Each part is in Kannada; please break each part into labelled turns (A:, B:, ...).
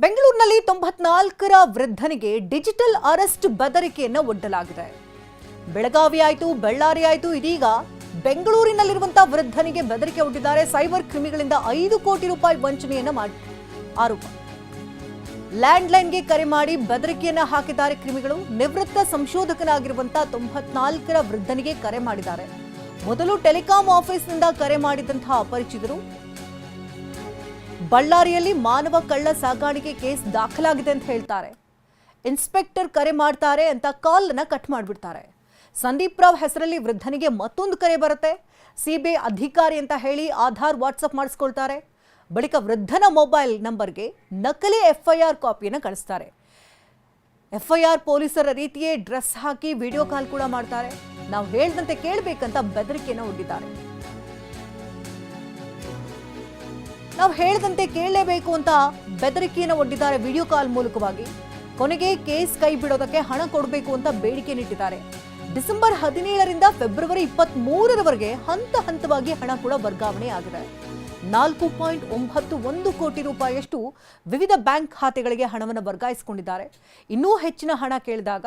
A: ಬೆಂಗಳೂರಿನಲ್ಲಿ 94ರ ವೃದ್ಧನಿಗೆ ಡಿಜಿಟಲ್ ಅರೆಸ್ಟ್ ಬೆದರಿಕೆಯನ್ನು ಒಡ್ಡಲಾಗಿದೆ. ಬೆಳಗಾವಿ ಆಯಿತು, ಬಳ್ಳಾರಿ ಆಯಿತು, ಇದೀಗ ಬೆಂಗಳೂರಿನಲ್ಲಿರುವಂತಹ ವೃದ್ಧನಿಗೆ ಬೆದರಿಕೆ ಒಡ್ಡಿದ್ದಾರೆ. ಸೈಬರ್ ಕ್ರಿಮಿಗಳಿಂದ 5 ಕೋಟಿ ರೂಪಾಯಿ ವಂಚನೆಯನ್ನ ಮಾಡಿ ಆರೋಪ. ಲ್ಯಾಂಡ್ಲೈನ್ಗೆ ಕರೆ ಮಾಡಿ ಬೆದರಿಕೆಯನ್ನ ಹಾಕಿದ್ದಾರೆ ಕ್ರಿಮಿಗಳು. ನಿವೃತ್ತ ಸಂಶೋಧಕನಾಗಿರುವಂತಹ 94ರ ವೃದ್ಧನಿಗೆ ಕರೆ ಮಾಡಿದ್ದಾರೆ. ಮೊದಲು ಟೆಲಿಕಾಂ ಆಫೀಸ್ನಿಂದ ಕರೆ ಮಾಡಿದಂತಹ ಅಪರಿಚಿತರು ಬಳ್ಳಾರಿಯಲ್ಲಿ ಮಾನವ ಕಳ್ಳ ಸಾಗಾಣಿಕೆ ಕೇಸ್ ದಾಖಲಾಗಿದೆ ಅಂತ ಹೇಳ್ತಾರೆ. ಇನ್ಸ್ಪೆಕ್ಟರ್ ಕರೆ ಮಾಡ್ತಾರೆ ಅಂತ ಕಾಲ್ ಅನ್ನ ಕಟ್ ಮಾಡಿಬಿಡ್ತಾರೆ. ಸಂದೀಪ್ ರಾವ್ ಹೆಸರಲ್ಲಿ ವೃದ್ಧನಿಗೆ ಮತ್ತೊಂದು ಕರೆ ಬರುತ್ತೆ. ಸಿಬಿಐ ಅಧಿಕಾರಿ ಅಂತ ಹೇಳಿ ಆಧಾರ್ ವಾಟ್ಸಪ್ ಮಾಡಿಸ್ಕೊಳ್ತಾರೆ. ಬಳಿಕ ವೃದ್ಧನ ಮೊಬೈಲ್ ನಂಬರ್ಗೆ ನಕಲಿ ಎಫ್ಐಆರ್ ಕಾಪಿಯನ್ನು ಕಳಿಸ್ತಾರೆ. ಎಫ್ಐಆರ್ ಪೊಲೀಸರ ರೀತಿಯೇ ಡ್ರೆಸ್ ಹಾಕಿ ವಿಡಿಯೋ ಕಾಲ್ ಕೂಡ ಮಾಡ್ತಾರೆ. ನಾವು ಹೇಳ್ದಂತೆ ಕೇಳಬೇಕಂತ ಬೆದರಿಕೆಯನ್ನು ಒಡ್ಡಿದ್ದಾರೆ. ನಾವು ಹೇಳಿದಂತೆ ಕೇಳಲೇಬೇಕು ಅಂತ ಬೆದರಿಕೆಯನ್ನು ಒಡ್ಡಿದ್ದಾರೆ ವಿಡಿಯೋ ಕಾಲ್ ಮೂಲಕವಾಗಿ. ಕೊನೆಗೆ ಕೇಸ್ ಕೈ ಬಿಡೋದಕ್ಕೆ ಹಣ ಕೊಡಬೇಕು ಅಂತ ಬೇಡಿಕೆ ಇಟ್ಟಿದ್ದಾರೆ. ಡಿಸೆಂಬರ್ 17ರಿಂದ ಫೆಬ್ರವರಿ 23ರವರೆಗೆ ಹಂತ ಹಂತವಾಗಿ ಹಣ ಕೂಡ ವರ್ಗಾವಣೆ ಆಗಿದೆ. 4.91 ಕೋಟಿ ರೂಪಾಯಿಯಷ್ಟು ವಿವಿಧ ಬ್ಯಾಂಕ್ ಖಾತೆಗಳಿಗೆ ಹಣವನ್ನು ವರ್ಗಾಯಿಸಿಕೊಂಡಿದ್ದಾರೆ. ಇನ್ನೂ ಹೆಚ್ಚಿನ ಹಣ ಕೇಳಿದಾಗ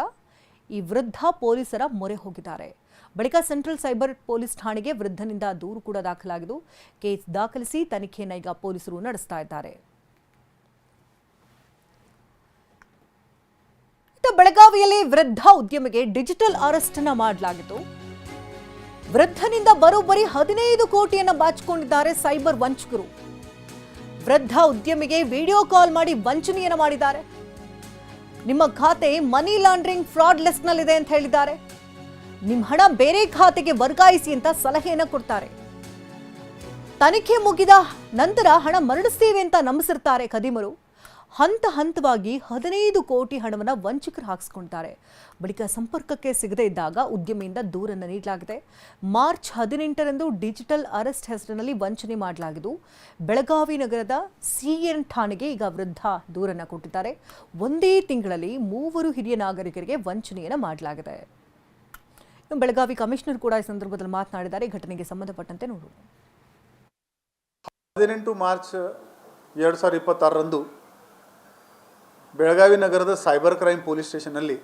A: ಈ ವೃದ್ಧ ಪೊಲೀಸರ ಮೊರೆ ಹೋಗಿದ್ದಾರೆ. ಬಳಿಕ ಸೆಂಟ್ರಲ್ ಸೈಬರ್ ಪೊಲೀಸ್ ಠಾಣೆಗೆ ವೃದ್ಧನಿಂದ ದೂರು ಕೂಡ ದಾಖಲಾಗಿದ್ದು ಕೇಸ್ ದಾಖಲಿಸಿ ತನಿಖೆಯನ್ನು ಈಗ ಪೊಲೀಸರು ನಡೆಸ್ತಾ ಇದ್ದಾರೆ. ಬೆಳಗಾವಿಯಲ್ಲಿ ವೃದ್ಧ ಉದ್ಯಮಿಗೆ ಡಿಜಿಟಲ್ ಅರೆಸ್ಟ್ ಅನ್ನ ಮಾಡಲಾಗಿತ್ತು. ವೃದ್ಧನಿಂದ ಬರೋಬ್ಬರಿ 15 ಕೋಟಿಯನ್ನು ಬಾಚಿಕೊಂಡಿದ್ದಾರೆ ಸೈಬರ್ ವಂಚಕರು. ವೃದ್ಧ ಉದ್ಯಮಿಗೆ ವಿಡಿಯೋ ಕಾಲ್ ಮಾಡಿ ವಂಚನೆಯನ್ನು ಮಾಡಿದ್ದಾರೆ. ನಿಮ್ಮ ಖಾತೆ ಮನಿ ಲಾಂಡ್ರಿಂಗ್ ಫ್ರಾಡ್ ಲಿಸ್ಟ್ನಲ್ಲಿದೆ ಅಂತ ಹೇಳಿದ್ದಾರೆ. ನಿಮ್ಮ ಹಣ ಬೇರೆ ಖಾತೆಗೆ ವರ್ಗಾಯಿಸಿ ಅಂತ ಸಲಹೆಯನ್ನು ಕೊಡ್ತಾರೆ. ತನಿಖೆ ಮುಗಿದ ನಂತರ ಹಣ ಮರಳಿಸ್ತೇವೆ ಅಂತ ನಂಬಿಸಿರ್ತಾರೆ ಖದೀಮರು. ಹಂತ ಹಂತವಾಗಿ 15 ಕೋಟಿ ಹಣವನ್ನು ವಂಚಕರು ಹಾಕಿಸ್ಕೊಳ್ತಾರೆ. ಬಳಿಕ ಸಂಪರ್ಕಕ್ಕೆ ಸಿಗದೇ ಇದ್ದಾಗ ಉದ್ಯಮಿಯಿಂದ ದೂರನ್ನು ನೀಡಲಾಗಿದೆ. ಮಾರ್ಚ್ 18ರಂದು ಡಿಜಿಟಲ್ ಅರೆಸ್ಟ್ ಹೆಸರಿನಲ್ಲಿ ವಂಚನೆ ಮಾಡಲಾಗಿದ್ದು ಬೆಳಗಾವಿ ನಗರದ ಸಿಎನ್ ಠಾಣೆಗೆ ಈಗ ವೃದ್ಧ ದೂರನ್ನು ಕೊಟ್ಟಿದ್ದಾರೆ. ಒಂದೇ ತಿಂಗಳಲ್ಲಿ 3 ಹಿರಿಯ ನಾಗರಿಕರಿಗೆ ವಂಚನೆಯನ್ನು ಮಾಡಲಾಗಿದೆ. ಬೆಳಗಾವಿ ಕಮಿಷನರ್ ಕೂಡ ಈ ಸಂದರ್ಭದಲ್ಲಿ ಮಾತನಾಡಿದ್ದಾರೆ. ಘಟನೆಗೆ ಸಂಬಂಧಪಟ್ಟಂತೆ ನೋಡೋಣ.
B: 18 ಮಾರ್ಚ್ 2026ರಂದು ಬೆಳಗಾವಿ ನಗರದ ಸೈಬರ್ ಕ್ರೈಮ್ ಪೊಲೀಸ್ ಸ್ಟೇಷನ್ನಲ್ಲಿ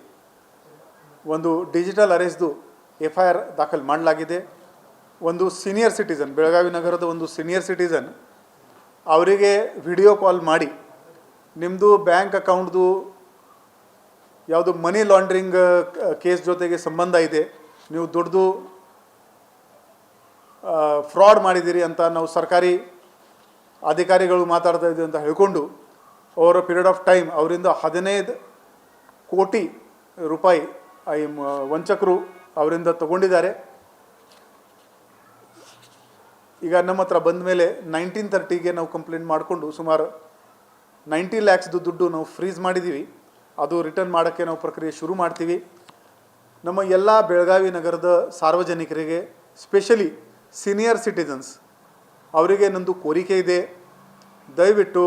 B: ಒಂದು ಡಿಜಿಟಲ್ ಅರೆಸ್ಟ್ದು FIR ದಾಖಲು ಮಾಡಲಾಗಿದೆ. ಒಂದು ಸೀನಿಯರ್ ಸಿಟಿಸನ್, ಬೆಳಗಾವಿ ನಗರದ ಒಂದು ಸೀನಿಯರ್ ಸಿಟಿಸನ್ ಅವರಿಗೆ ವಿಡಿಯೋ ಕಾಲ್ ಮಾಡಿ ನಿಮ್ಮದು ಬ್ಯಾಂಕ್ ಅಕೌಂಟ್ದು ಯಾವುದು ಮನಿ ಲಾಂಡ್ರಿಂಗ್ ಕೇಸ್ ಜೊತೆಗೆ ಸಂಬಂಧ ಇದೆ, ನೀವು ದುಡ್ದು ಫ್ರಾಡ್ ಮಾಡಿದ್ದೀರಿ ಅಂತ ನಾವು ಸರ್ಕಾರಿ ಅಧಿಕಾರಿಗಳು ಮಾತಾಡ್ತಾ ಇದ್ದೀವಿ ಅಂತ ಹೇಳ್ಕೊಂಡು ಓವರ್ ಪೀರಿಯಡ್ ಆಫ್ ಟೈಮ್ ಅವರಿಂದ 15 ಕೋಟಿ ರೂಪಾಯಿ ವಂಚಕರು ಅವರಿಂದ ತಗೊಂಡಿದ್ದಾರೆ. ಈಗ ನಮ್ಮ ಹತ್ರ ಬಂದ ಮೇಲೆ 1930ಗೆ ನಾವು ಕಂಪ್ಲೇಂಟ್ ಮಾಡಿಕೊಂಡು ಸುಮಾರು 90 ಲ್ಯಾಕ್ಸ್ದು ದುಡ್ಡು ನಾವು ಫ್ರೀಸ್ ಮಾಡಿದ್ದೀವಿ. ಅದು ರಿಟರ್ನ್ ಮಾಡೋಕ್ಕೆ ನಾವು ಪ್ರಕ್ರಿಯೆ ಶುರು ಮಾಡ್ತೀವಿ. ನಮ್ಮ ಎಲ್ಲ ಬೆಳಗಾವಿ ನಗರದ ಸಾರ್ವಜನಿಕರಿಗೆ, ಸ್ಪೆಷಲಿ ಸೀನಿಯರ್ ಸಿಟಿಸನ್ಸ್ ಅವರಿಗೆ ನಂದು ಕೋರಿಕೆ ಇದೆ. ದಯವಿಟ್ಟು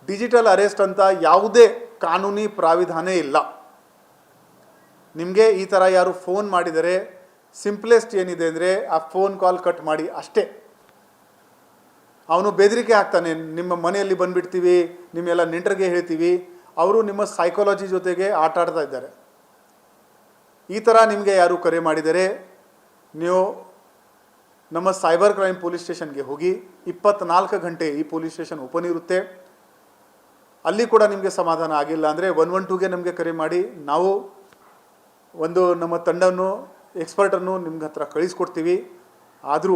B: ಡಿಜಿಟಲ್ ಅರೆಸ್ಟ್ ಅಂತ ಯಾವುದೇ ಕಾನೂನಿ ಪ್ರಾವಿಧಾನ ಇಲ್ಲ. ನಿಮಗೆ ಈ ಥರ ಯಾರು ಫೋನ್ ಮಾಡಿದರೆ ಸಿಂಪ್ಲೆಸ್ಟ್ ಏನಿದೆ ಅಂದರೆ ಆ ಫೋನ್ ಕಾಲ್ ಕಟ್ ಮಾಡಿ ಅಷ್ಟೇ. ಅವನು ಬೆದರಿಕೆ ಹಾಕ್ತಾನೆ, ನಿಮ್ಮ ಮನೆಯಲ್ಲಿ ಬಂದುಬಿಡ್ತೀವಿ, ನಿಮ್ಮೆಲ್ಲ ನೆಂಟರಿಗೆ ಹೇಳ್ತೀವಿ. ಅವರು ನಿಮ್ಮ ಸೈಕಾಲಜಿ ಜೊತೆಗೆ ಆಟ ಆಡ್ತಾ ಇದ್ದಾರೆ. ಈ ಥರ ನಿಮಗೆ ಯಾರು ಕರೆ ಮಾಡಿದರೆ ನೀವು ನಮ್ಮ ಸೈಬರ್ ಕ್ರೈಮ್ ಪೊಲೀಸ್ ಸ್ಟೇಷನ್ಗೆ ಹೋಗಿ. 24 ಗಂಟೆ ಈ ಪೊಲೀಸ್ ಸ್ಟೇಷನ್ ಓಪನ್ ಇರುತ್ತೆ. ಅಲ್ಲಿ ಕೂಡ ನಿಮಗೆ ಸಮಾಧಾನ ಆಗಿಲ್ಲ ಅಂದರೆ 112ಗೆ ನಮಗೆ ಕರೆ ಮಾಡಿ. ನಾವು ನಮ್ಮ ತಂಡವನ್ನು, ಎಕ್ಸ್ಪರ್ಟನ್ನು ನಿಮ್ಗೆ ಹತ್ರ ಕಳಿಸ್ಕೊಡ್ತೀವಿ. ಆದರೂ